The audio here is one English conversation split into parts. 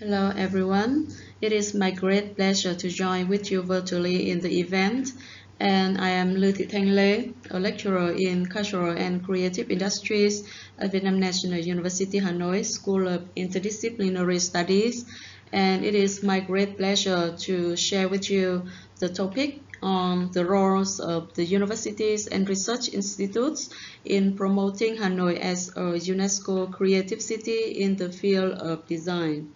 Hello everyone. It is my great pleasure to join with you virtually in the event. And I am Thi Thanh Le, a lecturer in Cultural and Creative Industries at Vietnam National University Hanoi School of Interdisciplinary Studies. And it is my great pleasure to share with you the topic on the roles of the universities and research institutes in promoting Hanoi as a UNESCO creative city in the field of design.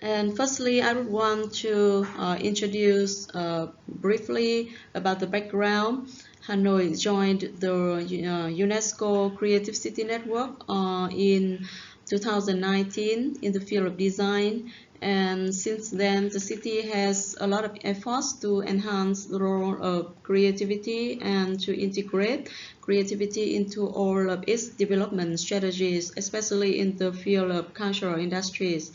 And firstly, I would want to introduce briefly about the background. Hanoi joined the UNESCO Creative City Network in 2019 in the field of design. And since then, the city has a lot of efforts to enhance the role of creativity and to integrate creativity into all of its development strategies, especially in the field of cultural industries.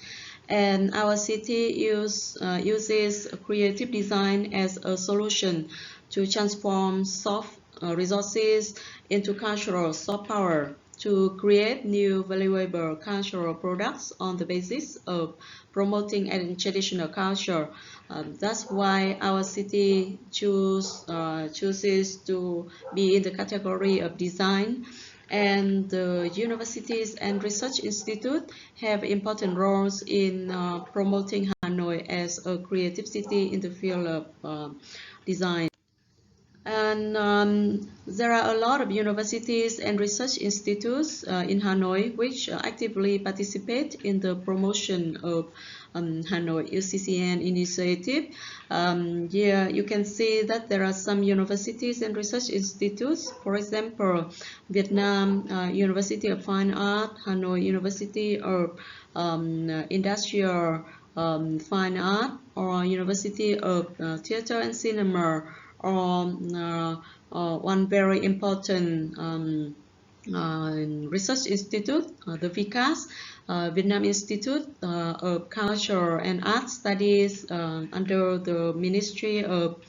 And our city uses creative design as a solution to transform soft resources into cultural soft power to create new valuable cultural products on the basis of promoting traditional culture. That's why our city chooses to be in the category of design, and the universities and research institute have important roles in promoting Hanoi as a creative city in the field of design. And there are a lot of universities and research institutes in Hanoi which actively participate in the promotion of Hanoi UCCN initiative. Here you can see that there are some universities and research institutes. For example, Vietnam University of Fine Art, Hanoi University of Industrial Fine Art, or University of Theatre and Cinema, or one very important research institute, the VICAS, Vietnam Institute of Culture and Art Studies under the Ministry of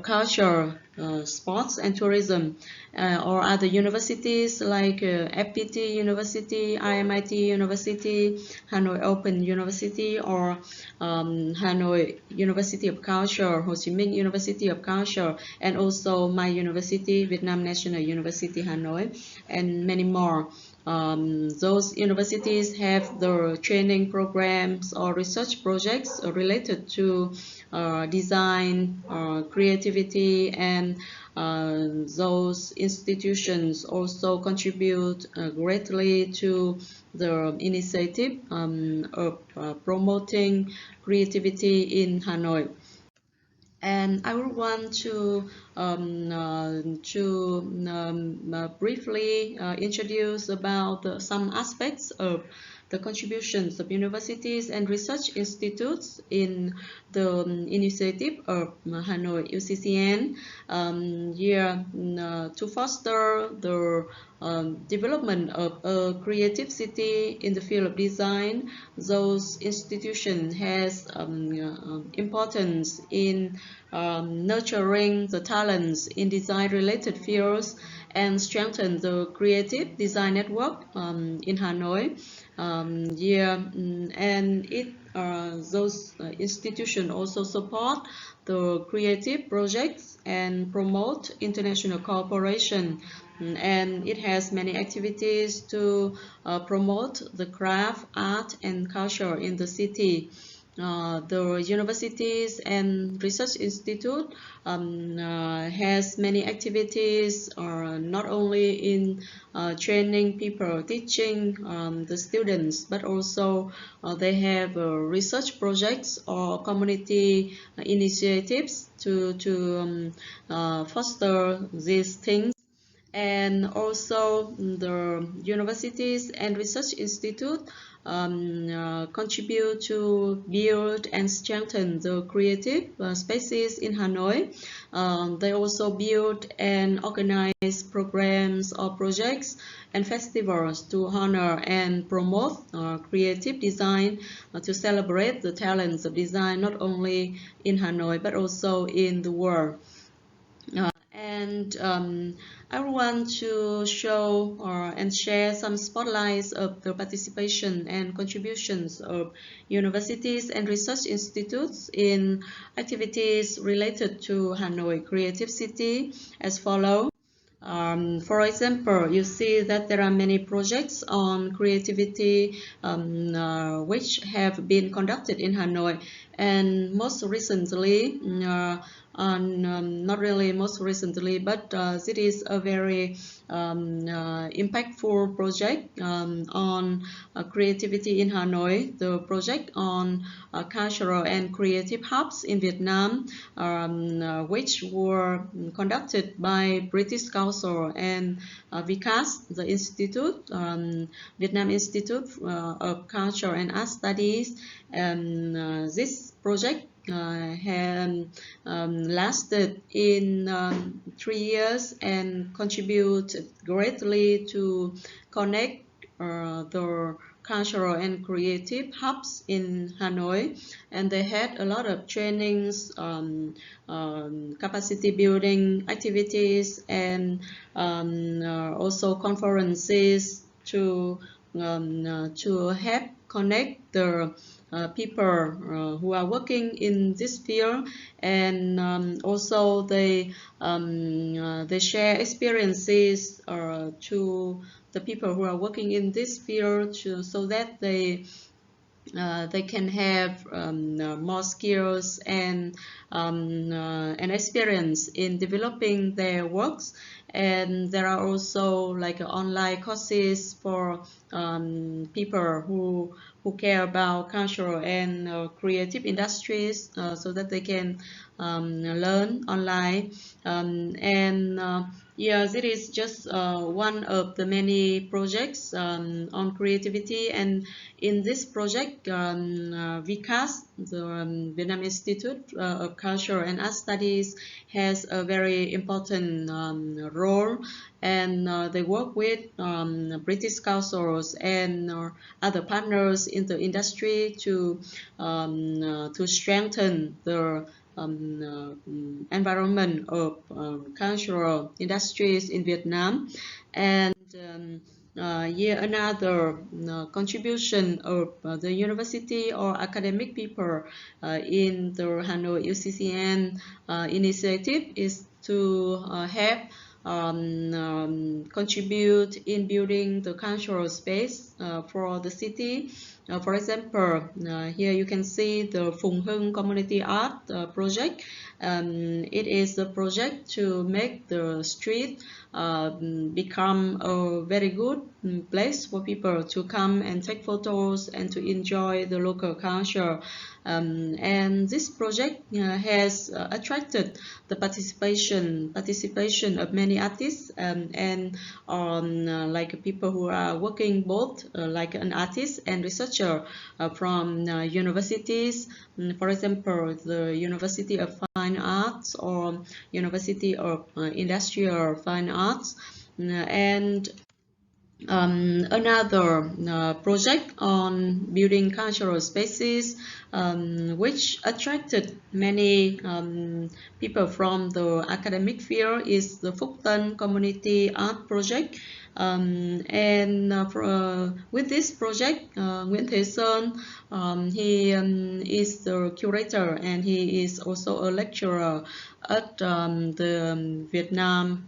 Culture, Sports and Tourism, or other universities like FPT University, IMIT University, Hanoi Open University, or Hanoi University of Culture, Ho Chi Minh University of Culture, and also my university, Vietnam National University Hanoi, and many more. Those universities have the training programs or research projects related to design, creativity, and those institutions also contribute greatly to the initiative of promoting creativity in Hanoi. And I would want to briefly introduce about some aspects of the contributions of universities and research institutes in the initiative of Hanoi UCCN, here to foster the development of a creative city in the field of design. Those institutions has importance in nurturing the talents in design-related fields and strengthen the creative design network in Hanoi. And those institutions also support the creative projects and promote international cooperation. And it has many activities to promote the craft, art, and culture in the city. The universities and research institute has many activities, not only in training people, teaching the students, but also they have research projects or community initiatives to foster these things. And also the universities and research institute contribute to build and strengthen the creative spaces in Hanoi. They also build and organize programs or projects and festivals to honor and promote creative design, to celebrate the talents of design not only in Hanoi but also in the world. And I want to show and share some spotlights of the participation and contributions of universities and research institutes in activities related to Hanoi Creative City as follows. For example, you see that there are many projects on creativity which have been conducted in Hanoi, and most recently, not really most recently, but it is a very impactful project on creativity in Hanoi, the project on cultural and creative hubs in Vietnam, which were conducted by British Council and VCAS, the Institute, Vietnam Institute of Culture and Art Studies. And this project had lasted in 3 years and contributed greatly to connect the cultural and creative hubs in Hanoi, and they had a lot of trainings, capacity building activities, and also conferences to help connect the people who are working in this field, and also they share experiences to the people who are working in this field so that they can have more skills and experience in developing their works. And there are also like online courses for people who care about cultural and creative industries, so that they can learn online. Yes, it is just one of the many projects on creativity. And in this project, VCAS, the Vietnam Institute of Culture and Art Studies, has a very important role, and they work with British councils and other partners in the industry to strengthen the environment of cultural industries in Vietnam. And another contribution of the university or academic people in the Hanoi UCCN initiative is to help contribute in building the cultural space for the city. For example, here you can see the Phùng Hưng Community Art project. It is a project to make the street become a very good place for people to come and take photos and to enjoy the local culture. And this project has attracted the participation of many artists and like people who are working both like an artist and researcher from universities. For example, the University of Fine Arts or University of Industrial Fine Arts. And another project on building cultural spaces which attracted many people from the academic field is the Phúc Tân Community Art Project. With this project, Nguyễn Thế Sơn, he is the curator and he is also a lecturer at the Vietnam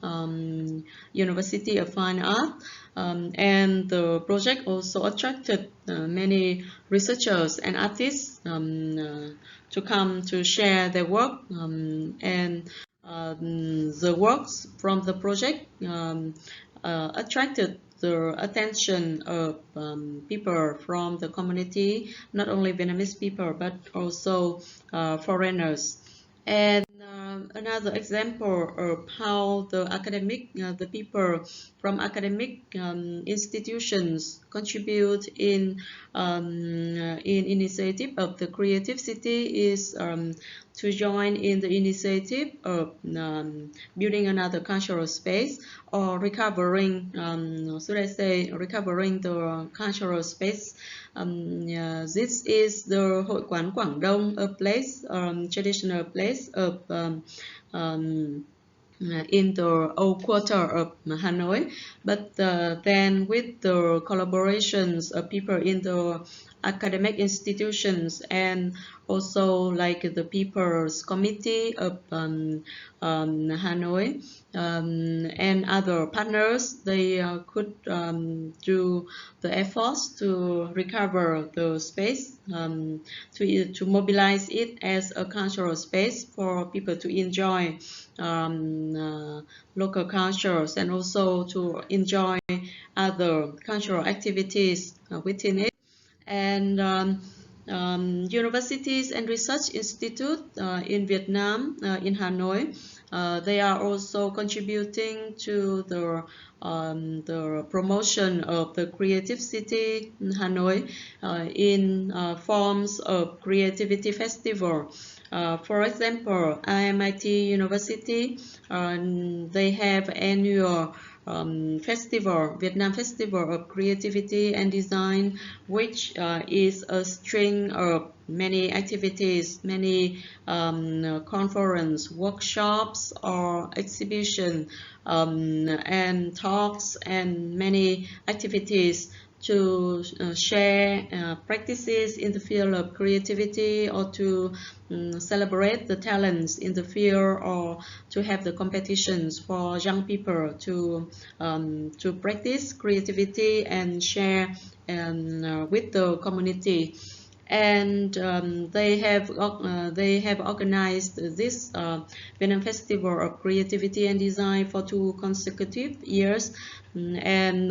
University of Fine Art. And the project also attracted many researchers and artists to come to share their work, and the works from the project attracted the attention of people from the community, not only Vietnamese people but also foreigners. And another example of how the people from academic institutions contribute in initiative of the Creative City is to join in the initiative of building another cultural space or recovering, recovering the cultural space. This is the Hội quán Quảng Đông, a place, traditional place of in the old quarter of Hanoi, but then with the collaborations of people in the academic institutions and also like the People's Committee of Hanoi and other partners, they could do the efforts to recover the space, to mobilize it as a cultural space for people to enjoy local cultures and also to enjoy other cultural activities within it. And universities and research institute in Vietnam, in Hanoi, they are also contributing to the promotion of the creative city in Hanoi in forms of creativity festival. For example, IMIT University, they have annual festival, Vietnam Festival of Creativity and Design, which is a string of many activities, many conference, workshops, or exhibition, and talks, and many activities to share practices in the field of creativity, or to celebrate the talents in the field, or to have the competitions for young people to practice creativity and share with the community. And they have organized this Vietnam Festival of Creativity and Design for 2 consecutive years, and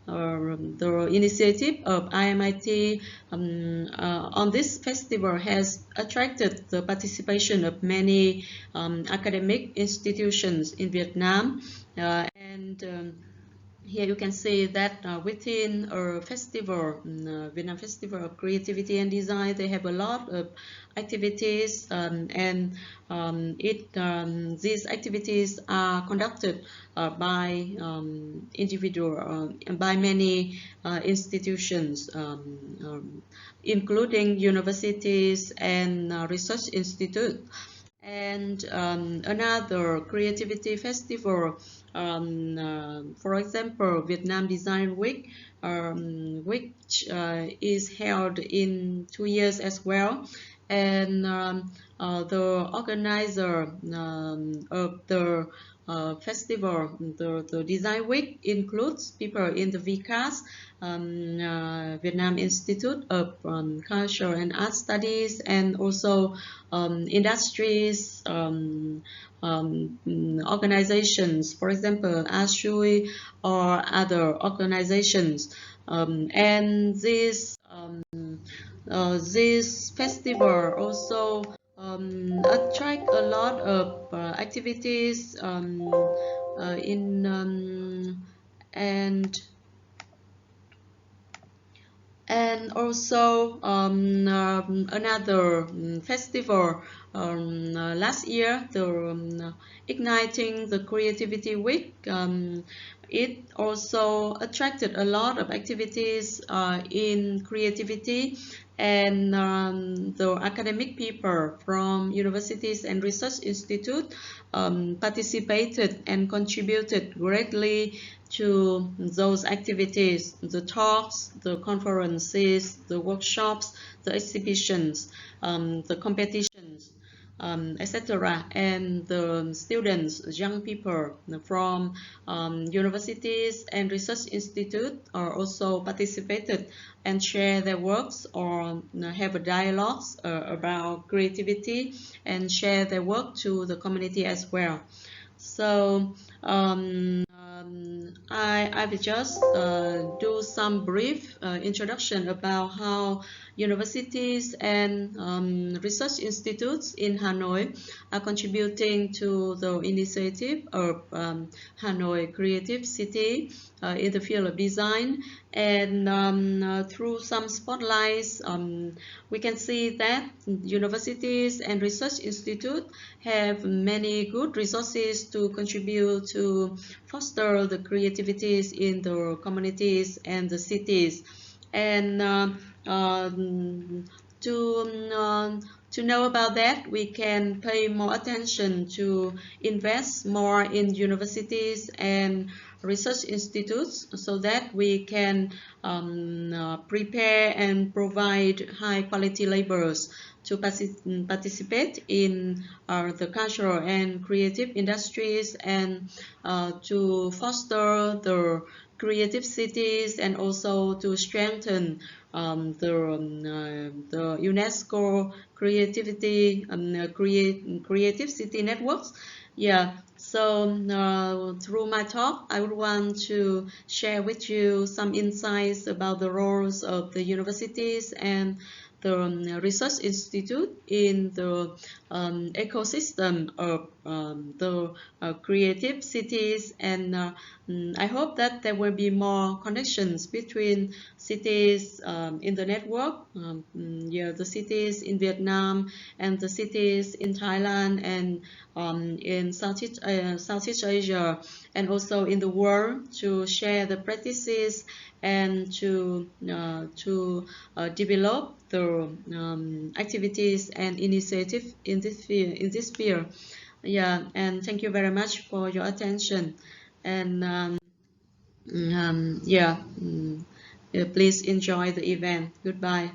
the initiative of IMIT on this festival has attracted the participation of many academic institutions in Vietnam, and here you can see that within a festival, Vietnam Festival of Creativity and Design, they have a lot of activities, and these activities are conducted by individual, by many institutions, including universities and research institutes. And another creativity festival, for example, Vietnam Design Week, which is held in 2 years as well. And the organizer of the festival, the Design Week, includes people in the VCAS, Vietnam Institute of Culture and Art Studies, and also industries, organizations, for example, ASUI or other organizations. And this festival also attract a lot of activities in and also another festival last year, the Igniting the Creativity Week. It also attracted a lot of activities in creativity, and the academic people from universities and research institutes participated and contributed greatly to those activities, the talks, the conferences, the workshops, the exhibitions, the competitions, etc. And the students, young people from universities and research institutes are also participated and share their works, or have a dialogue about creativity and share their work to the community as well. So I will just do some brief introduction about how universities and research institutes in Hanoi are contributing to the initiative of Hanoi Creative City in the field of design. And through some spotlights, we can see that universities and research institutes have many good resources to contribute to foster the creativities in the communities and the cities. And to To know about that, we can pay more attention to invest more in universities and research institutes so that we can prepare and provide high quality laborers to participate in the cultural and creative industries, and to foster the creative cities, and also to strengthen the UNESCO creativity creative city networks. Yeah, so through my talk, I would want to share with you some insights about the roles of the universities and the research institute in the ecosystem of the creative cities, and I hope that there will be more connections between cities in the network, yeah, the cities in Vietnam and the cities in Thailand and in Southeast Asia, and also in the world, to share the practices and to develop the activities and initiative in this sphere. Yeah, and thank you very much for your attention. And yeah, please enjoy the event. Goodbye.